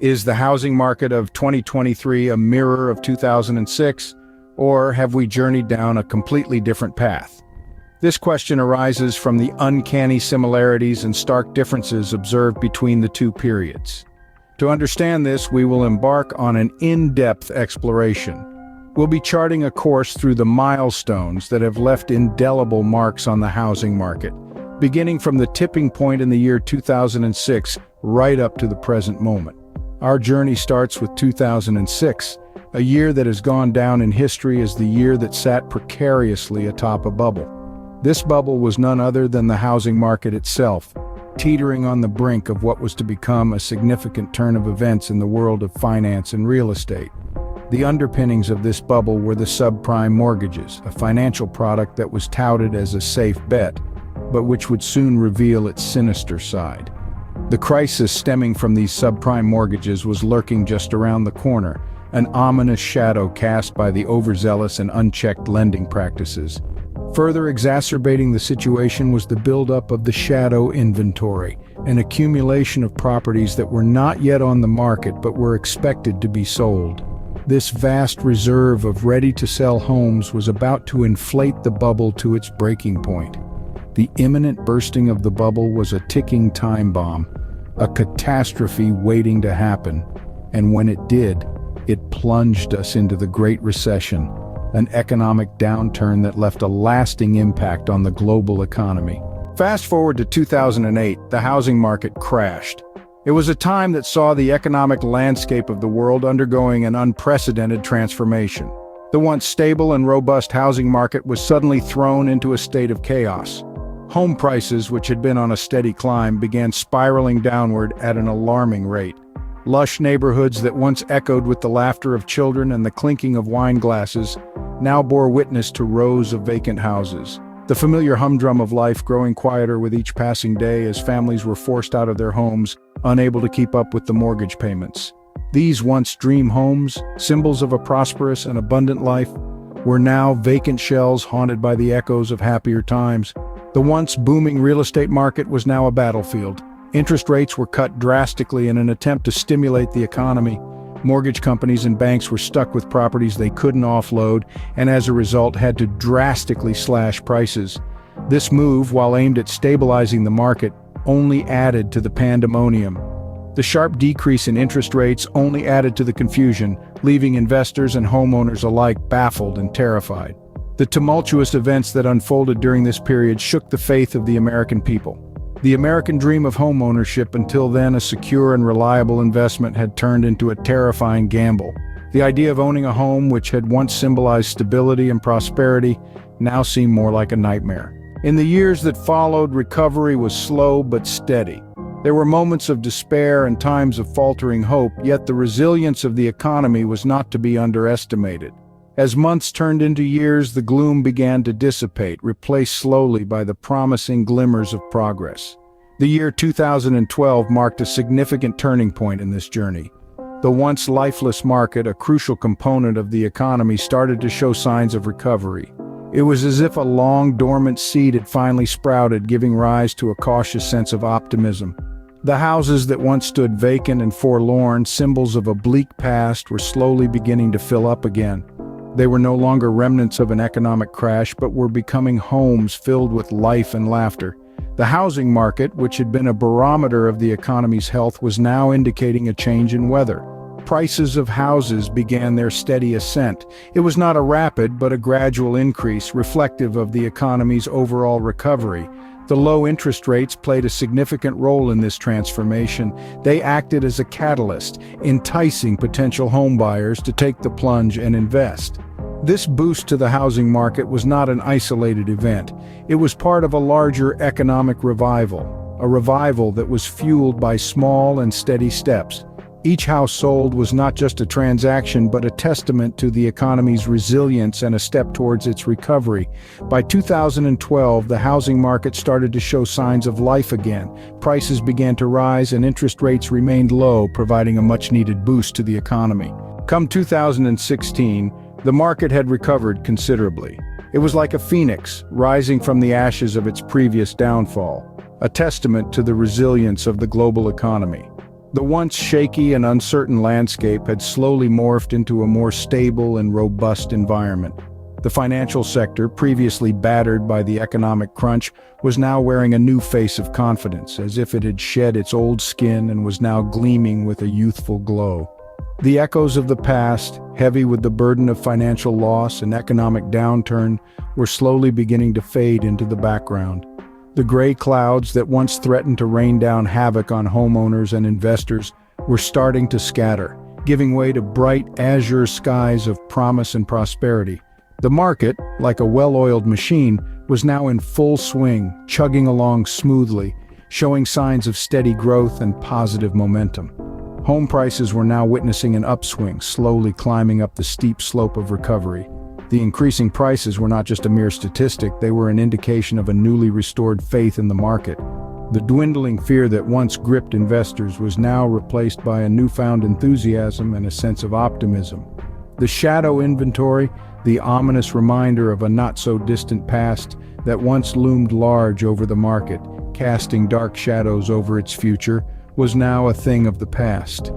Is the housing market of 2023 a mirror of 2006, or have we journeyed down a completely different path? This question arises from the uncanny similarities and stark differences observed between the two periods. To understand this, we will embark on an in-depth exploration. We'll be charting a course through the milestones that have left indelible marks on the housing market, beginning from the tipping point in the year 2006 right up to the present moment. Our journey starts with 2006, a year that has gone down in history as the year that sat precariously atop a bubble. This bubble was none other than the housing market itself, teetering on the brink of what was to become a significant turn of events in the world of finance and real estate. The underpinnings of this bubble were the subprime mortgages, a financial product that was touted as a safe bet, but which would soon reveal its sinister side. The crisis stemming from these subprime mortgages was lurking just around the corner, an ominous shadow cast by the overzealous and unchecked lending practices. Further exacerbating the situation was the buildup of the shadow inventory, an accumulation of properties that were not yet on the market but were expected to be sold. This vast reserve of ready-to-sell homes was about to inflate the bubble to its breaking point. The imminent bursting of the bubble was a ticking time bomb, a catastrophe waiting to happen, and when it did, it plunged us into the Great Recession, an economic downturn that left a lasting impact on the global economy. Fast forward to 2008, the housing market crashed. It was a time that saw the economic landscape of the world undergoing an unprecedented transformation. The once stable and robust housing market was suddenly thrown into a state of chaos. Home prices, which had been on a steady climb, began spiraling downward at an alarming rate. Lush neighborhoods that once echoed with the laughter of children and the clinking of wine glasses now bore witness to rows of vacant houses. The familiar humdrum of life growing quieter with each passing day as families were forced out of their homes, unable to keep up with the mortgage payments. These once dream homes, symbols of a prosperous and abundant life, were now vacant shells haunted by the echoes of happier times. The once booming real estate market was now a battlefield. Interest rates were cut drastically in an attempt to stimulate the economy. Mortgage companies and banks were stuck with properties they couldn't offload, and as a result had to drastically slash prices. This move, while aimed at stabilizing the market, only added to the pandemonium. The sharp decrease in interest rates only added to the confusion, leaving investors and homeowners alike baffled and terrified. The tumultuous events that unfolded during this period shook the faith of the American people. The American dream of homeownership, until then a secure and reliable investment, had turned into a terrifying gamble. The idea of owning a home, which had once symbolized stability and prosperity, now seemed more like a nightmare. In the years that followed, recovery was slow but steady. There were moments of despair and times of faltering hope, yet the resilience of the economy was not to be underestimated. As months turned into years, the gloom began to dissipate, replaced slowly by the promising glimmers of progress. The year 2012 marked a significant turning point in this journey. The once lifeless market, a crucial component of the economy, started to show signs of recovery. It was as if a long dormant seed had finally sprouted, giving rise to a cautious sense of optimism. The houses that once stood vacant and forlorn, symbols of a bleak past, were slowly beginning to fill up again. They were no longer remnants of an economic crash, but were becoming homes filled with life and laughter. The housing market, which had been a barometer of the economy's health, was now indicating a change in weather. Prices of houses began their steady ascent. It was not a rapid, but a gradual increase, reflective of the economy's overall recovery. The low interest rates played a significant role in this transformation. They acted as a catalyst, enticing potential homebuyers to take the plunge and invest. This boost to the housing market was not an isolated event. It was part of a larger economic revival, a revival that was fueled by small and steady steps. Each house sold was not just a transaction, but a testament to the economy's resilience and a step towards its recovery. By 2012, the housing market started to show signs of life again. Prices began to rise and interest rates remained low, providing a much-needed boost to the economy. Come 2016, the market had recovered considerably. It was like a phoenix, rising from the ashes of its previous downfall, a testament to the resilience of the global economy. The once shaky and uncertain landscape had slowly morphed into a more stable and robust environment. The financial sector, previously battered by the economic crunch, was now wearing a new face of confidence, as if it had shed its old skin and was now gleaming with a youthful glow. The echoes of the past, heavy with the burden of financial loss and economic downturn, were slowly beginning to fade into the background. The gray clouds that once threatened to rain down havoc on homeowners and investors were starting to scatter, giving way to bright azure skies of promise and prosperity. The market, like a well-oiled machine, was now in full swing, chugging along smoothly, showing signs of steady growth and positive momentum. Home prices were now witnessing an upswing, slowly climbing up the steep slope of recovery. The increasing prices were not just a mere statistic, they were an indication of a newly restored faith in the market. The dwindling fear that once gripped investors was now replaced by a newfound enthusiasm and a sense of optimism. The shadow inventory, the ominous reminder of a not-so-distant past that once loomed large over the market, casting dark shadows over its future, was now a thing of the past.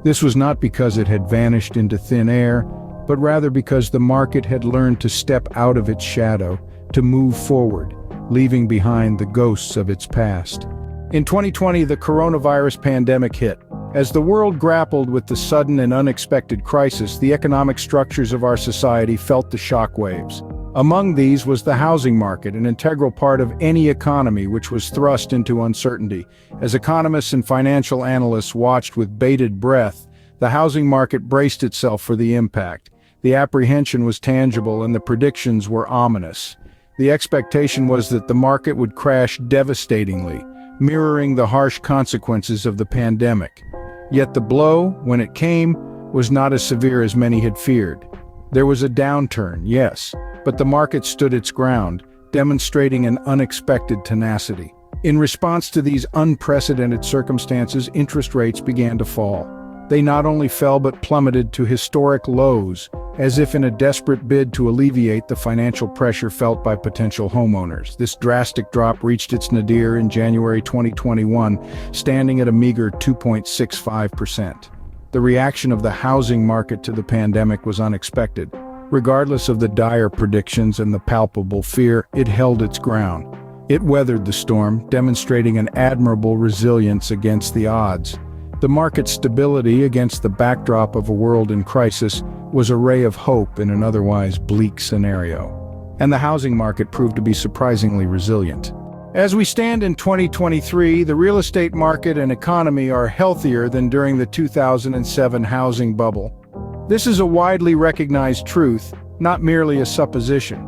This was not because it had vanished into thin air, but rather because the market had learned to step out of its shadow, to move forward, leaving behind the ghosts of its past. In 2020, the coronavirus pandemic hit. As the world grappled with the sudden and unexpected crisis, the economic structures of our society felt the shockwaves. Among these was the housing market, an integral part of any economy which was thrust into uncertainty. As economists and financial analysts watched with bated breath, the housing market braced itself for the impact. The apprehension was tangible and the predictions were ominous. The expectation was that the market would crash devastatingly, mirroring the harsh consequences of the pandemic. Yet the blow, when it came, was not as severe as many had feared. There was a downturn, yes, but the market stood its ground, demonstrating an unexpected tenacity. In response to these unprecedented circumstances, interest rates began to fall. They not only fell but plummeted to historic lows, as if in a desperate bid to alleviate the financial pressure felt by potential homeowners. This drastic drop reached its nadir in January 2021, standing at a meager 2.65%. The reaction of the housing market to the pandemic was unexpected. Regardless of the dire predictions and the palpable fear, it held its ground. It weathered the storm, demonstrating an admirable resilience against the odds. The market's stability against the backdrop of a world in crisis was a ray of hope in an otherwise bleak scenario. And the housing market proved to be surprisingly resilient. As we stand in 2023, the real estate market and economy are healthier than during the 2007 housing bubble. This is a widely recognized truth, not merely a supposition.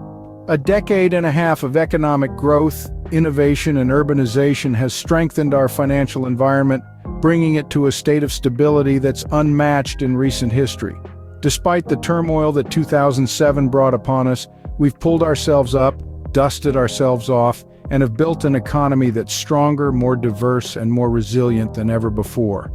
A decade and a half of economic growth, innovation, and urbanization has strengthened our financial environment, bringing it to a state of stability that's unmatched in recent history. Despite the turmoil that 2007 brought upon us, we've pulled ourselves up, dusted ourselves off, and have built an economy that's stronger, more diverse, and more resilient than ever before.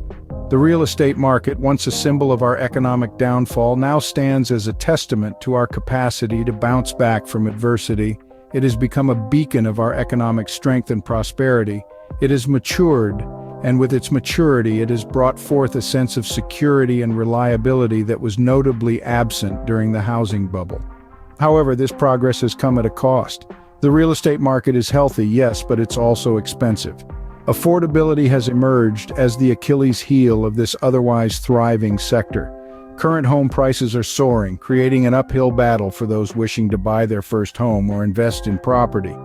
The real estate market, once a symbol of our economic downfall, now stands as a testament to our capacity to bounce back from adversity. It has become a beacon of our economic strength and prosperity. It has matured, and with its maturity, it has brought forth a sense of security and reliability that was notably absent during the housing bubble. However, this progress has come at a cost. The real estate market is healthy, yes, but it's also expensive. Affordability has emerged as the Achilles heel of this otherwise thriving sector. Current home prices are soaring, creating an uphill battle for those wishing to buy their first home or invest in property.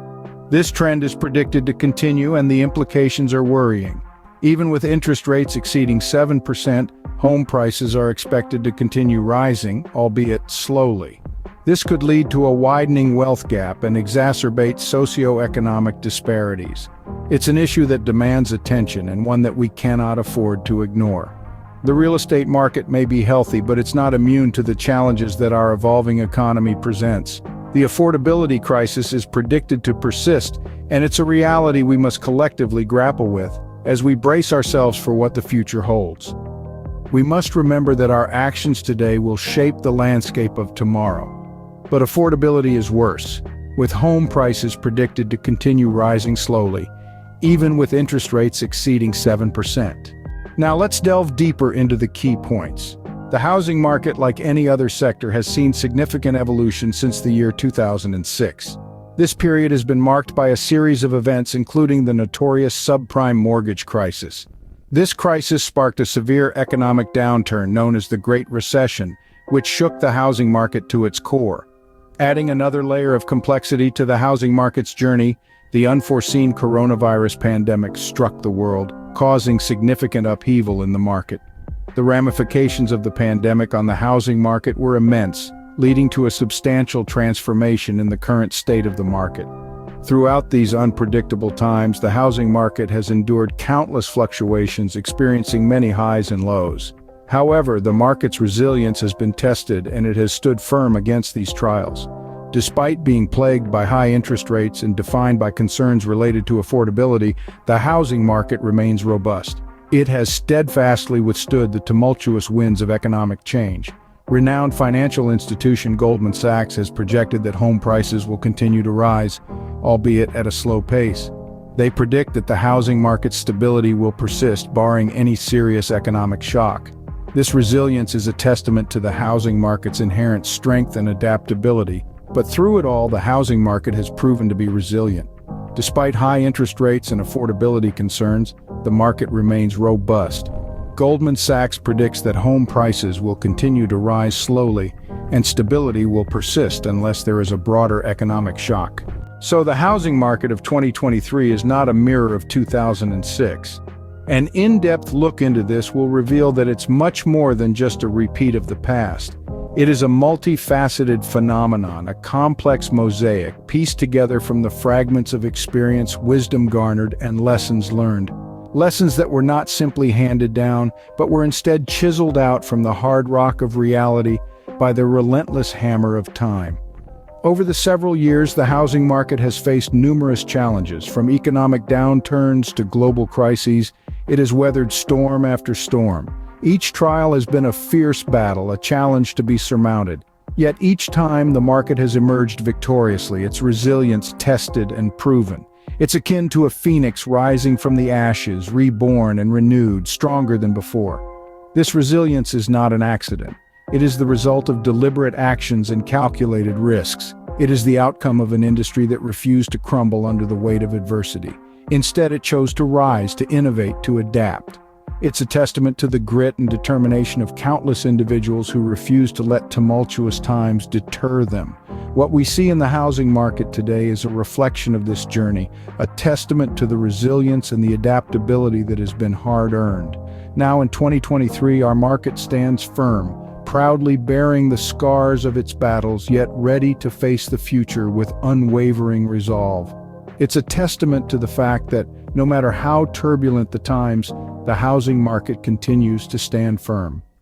This trend is predicted to continue, and the implications are worrying. Even with interest rates exceeding 7%, home prices are expected to continue rising, albeit slowly. This could lead to a widening wealth gap and exacerbate socioeconomic disparities. It's an issue that demands attention and one that we cannot afford to ignore. The real estate market may be healthy, but it's not immune to the challenges that our evolving economy presents. The affordability crisis is predicted to persist, and it's a reality we must collectively grapple with as we brace ourselves for what the future holds. We must remember that our actions today will shape the landscape of tomorrow. But affordability is worse, with home prices predicted to continue rising slowly, even with interest rates exceeding 7%. Now let's delve deeper into the key points. The housing market, like any other sector, has seen significant evolution since the year 2006. This period has been marked by a series of events, including the notorious subprime mortgage crisis. This crisis sparked a severe economic downturn known as the Great Recession, which shook the housing market to its core. Adding another layer of complexity to the housing market's journey, the unforeseen coronavirus pandemic struck the world, causing significant upheaval in the market. The ramifications of the pandemic on the housing market were immense, leading to a substantial transformation in the current state of the market. Throughout these unpredictable times, the housing market has endured countless fluctuations, experiencing many highs and lows. However, the market's resilience has been tested and it has stood firm against these trials. Despite being plagued by high interest rates and defined by concerns related to affordability, the housing market remains robust. It has steadfastly withstood the tumultuous winds of economic change. Renowned financial institution Goldman Sachs has projected that home prices will continue to rise, albeit at a slow pace. They predict that the housing market's stability will persist, barring any serious economic shock. This resilience is a testament to the housing market's inherent strength and adaptability, but through it all, the housing market has proven to be resilient. Despite high interest rates and affordability concerns, the market remains robust. Goldman Sachs predicts that home prices will continue to rise slowly, and stability will persist unless there is a broader economic shock. So the housing market of 2023 is not a mirror of 2006. An in-depth look into this will reveal that it's much more than just a repeat of the past. It is a multifaceted phenomenon, a complex mosaic pieced together from the fragments of experience, wisdom garnered, and lessons learned. Lessons that were not simply handed down, but were instead chiseled out from the hard rock of reality by the relentless hammer of time. Over the several years, the housing market has faced numerous challenges, from economic downturns to global crises. It has weathered storm after storm. Each trial has been a fierce battle, a challenge to be surmounted. Yet each time the market has emerged victoriously, its resilience tested and proven. It's akin to a phoenix rising from the ashes, reborn and renewed, stronger than before. This resilience is not an accident. It is the result of deliberate actions and calculated risks. It is the outcome of an industry that refused to crumble under the weight of adversity. Instead, it chose to rise, to innovate, to adapt. It's a testament to the grit and determination of countless individuals who refuse to let tumultuous times deter them. What we see in the housing market today is a reflection of this journey, a testament to the resilience and the adaptability that has been hard-earned. Now in 2023, our market stands firm, proudly bearing the scars of its battles, yet ready to face the future with unwavering resolve. It's a testament to the fact that, no matter how turbulent the times, the housing market continues to stand firm.